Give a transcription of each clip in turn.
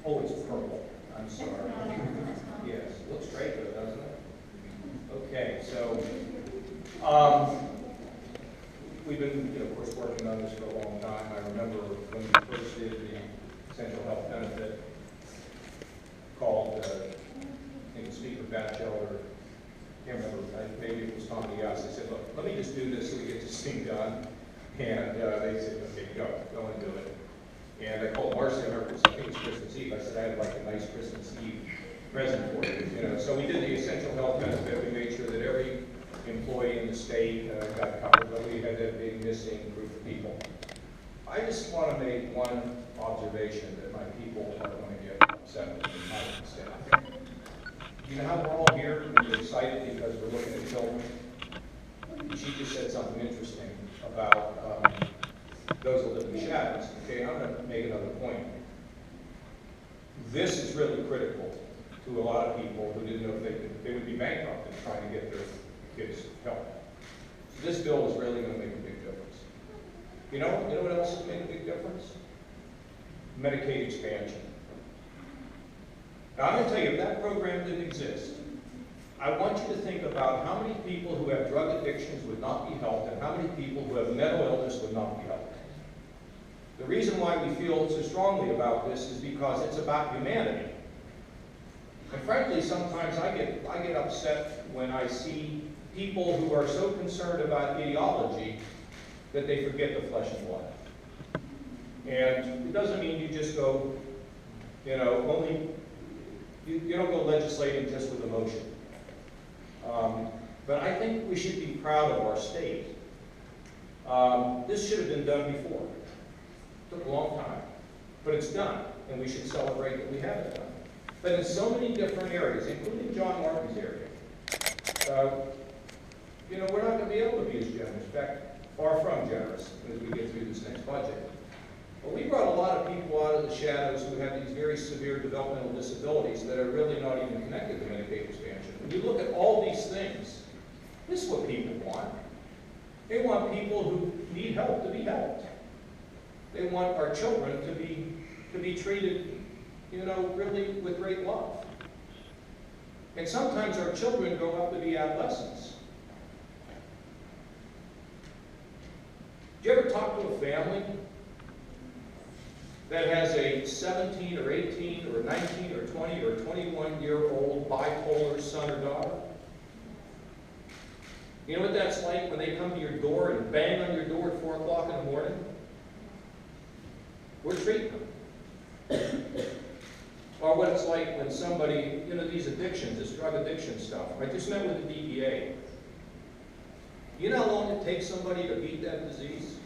Oh, it's purple. I'm sorry. Yes, looks great though, doesn't it? Okay, so we've been, of course, working on this for a long time. I remember when we first did the essential health benefit called, I think Speaker Batchelder, I can't remember, maybe it was Tommy Yass. They said, look, let me just do this so we get this thing done. And they said, okay, go and do it. And I called Marcy, I remember, I think it was Christmas Eve. I said, I had like a nice Christmas Eve present for you. So we did the essential health benefit. We made sure that every employee in the state got covered, but we had that big missing group of people. I just want to make one observation that my people are going to get upset with me, my staff. You know how we're all here and we're excited because we're looking at children? She just said something interesting about those that live in shadows. Okay, I'm going to make another point. This is really critical to a lot of people who didn't know if they would be bankrupt in trying to get their kids help. So this bill is really going to make a big difference. You know what else is making a big difference? Medicaid expansion. Now I'm going to tell you, if that program didn't exist, I want you to think about how many people who have drug addictions would not be helped and how many people who have mental illness would not be helped. The reason why we feel so strongly about this is because it's about humanity. And frankly, sometimes I get upset when I see people who are so concerned about ideology that they forget the flesh and blood. And it doesn't mean you just go, you don't go legislating just with emotion. But I think we should be proud of our state. This should have been done before. It took a long time, but it's done, and we should celebrate that we have it done. But in so many different areas, including John Martin's area, we're not going to be able to be as generous. In fact, far from generous as we get through this next budget. But we brought a lot of people out of the shadows who have these very severe developmental disabilities that are really not even connected to Medicaid expansion. When you look at all these things, this is what people want. They want people who need help to be helped. They want our children to be treated, really with great love. And sometimes our children grow up to be adolescents. Do you ever talk to a family that has a 17 or 18 or 19 or 20 or 21-year-old bipolar son or daughter? You know what that's like when they come to your door and bang on your door at 4 o'clock in the morning? We're treating them. Or what it's like when somebody, these addictions, this drug addiction stuff. I just met with the DEA. You know how long it takes somebody to beat that disease?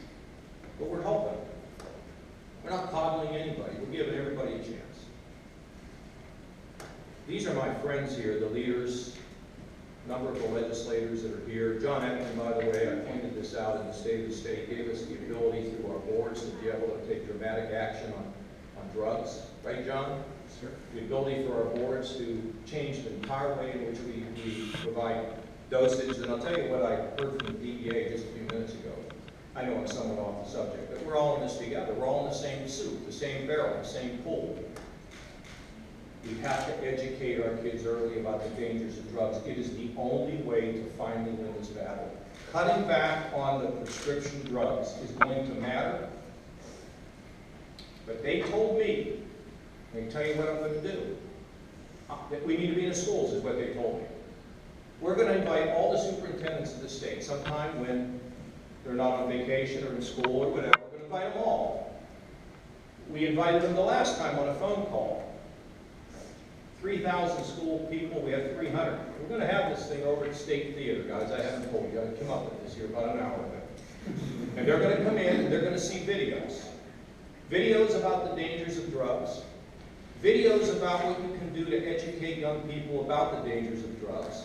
But we're helping. We're not coddling anybody. We're giving everybody a chance. These are my friends here, the leaders, a number of the legislators that are here. John Eckman, by the way, I pointed this out in the State of the State, gave us the ability through our boards to be able to take dramatic action on drugs. Right, John? Sure. The ability for our boards to change the entire way in which we provide dosage. And I'll tell you what I heard from the DEA just a few minutes ago. I know I'm somewhat off the subject, but we're all in this together. We're all in the same soup, the same barrel, the same pool. We have to educate our kids early about the dangers of drugs. It is the only way to finally win this battle. Cutting back on the prescription drugs is going to matter. But they told me, let me tell you what I'm going to do. That we need to be in the schools is what they told me. We're going to invite all the superintendents of the state sometime when they're not on vacation or in school or whatever. We're going to invite them all. We invited them the last time on a phone call. 3,000 school people, we have 300. We're going to have this thing over at State Theater, guys. I haven't told you. I came up with this here about an hour ago. And they're going to come in and they're going to see videos. Videos about the dangers of drugs. Videos about what you can do to educate young people about the dangers of drugs.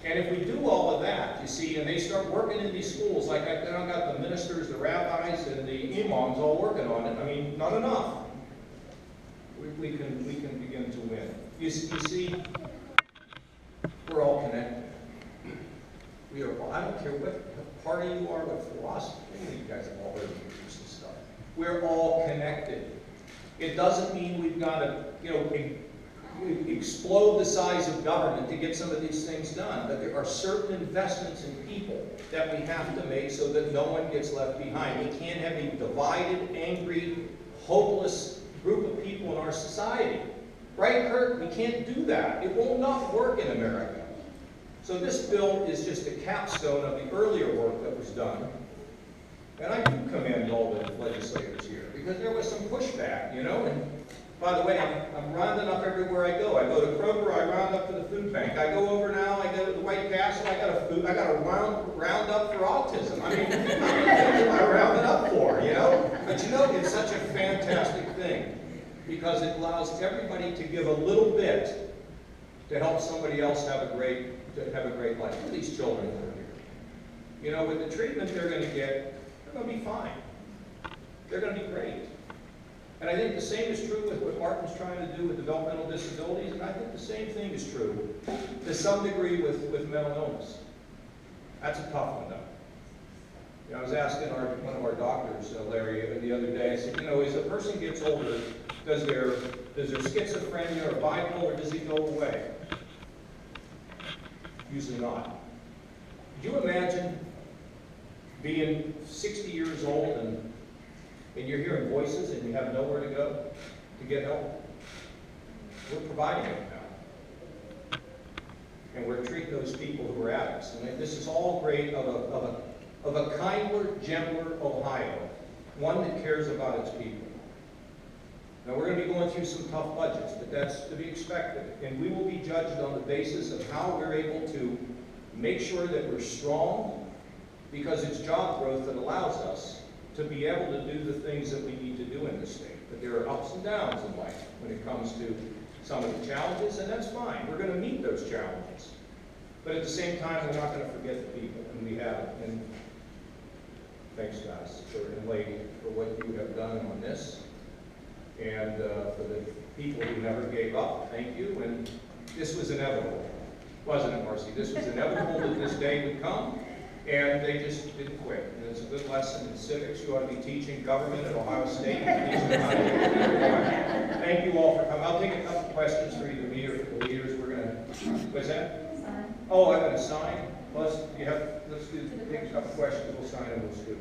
And if we do all of that, you see, and they start working in these schools, like I've got the ministers, the rabbis, and the imams all working on it. I mean, not enough. We can begin to win. You see, we're all connected. We are all, I don't care what party you are, what philosophy, you guys have all heard me use this stuff. We're all connected. It doesn't mean we've got to, explode the size of government to get some of these things done, but there are certain investments in people that we have to make so that no one gets left behind. We can't have a divided, angry, hopeless group of people in our society. Right, Kurt? We can't do that. It will not work in America. So this bill is just a capstone of the earlier work that was done. And I do commend all the legislators here, because there was some pushback, and by the way, I'm rounding up everywhere I go. I go to Kroger, I round up to the food bank. I go over now, I go to the White Castle, I got a round up for autism. I mean, how many things am I rounding up for, But it's such a fantastic thing, because it allows everybody to give a little bit to help somebody else have a great life. Look at these children that are here. With the treatment they're going to get, they're going to be fine. They're going to be great. And I think the same is true with what Martin's trying to do with developmental disabilities, and I think the same thing is true to some degree with mental illness. That's a tough one, though. I was asking one of our doctors, Larry, the other day, I said, as a person gets older, does their schizophrenia or bipolar, does it go away? Usually not. Could you imagine being 60 years old and you're hearing voices and you have nowhere to go to get help? We're providing it now. And we're treating those people who are addicts. And this is all great of a kinder, gentler Ohio, one that cares about its people. Now, we're going to be going through some tough budgets, but that's to be expected. And we will be judged on the basis of how we're able to make sure that we're strong, because it's job growth that allows us to be able to do the things that we need to do in this state. But there are ups and downs in life when it comes to some of the challenges, and that's fine. We're going to meet those challenges. But at the same time, we're not going to forget the people, and we have. And thanks, guys, and lady, for what you have done on this. And for the people who never gave up, thank you. And this was inevitable, wasn't it, Marcy? This was inevitable that this day would come, and they just didn't quit. And it's a good lesson in civics. You ought to be teaching government at Ohio State. Thank you all for coming. I'll take a couple questions for either me or for the leaders. We're going to, what's that? Oh, I'm going to sign. Let's take a couple questions. We'll sign and we'll scoot.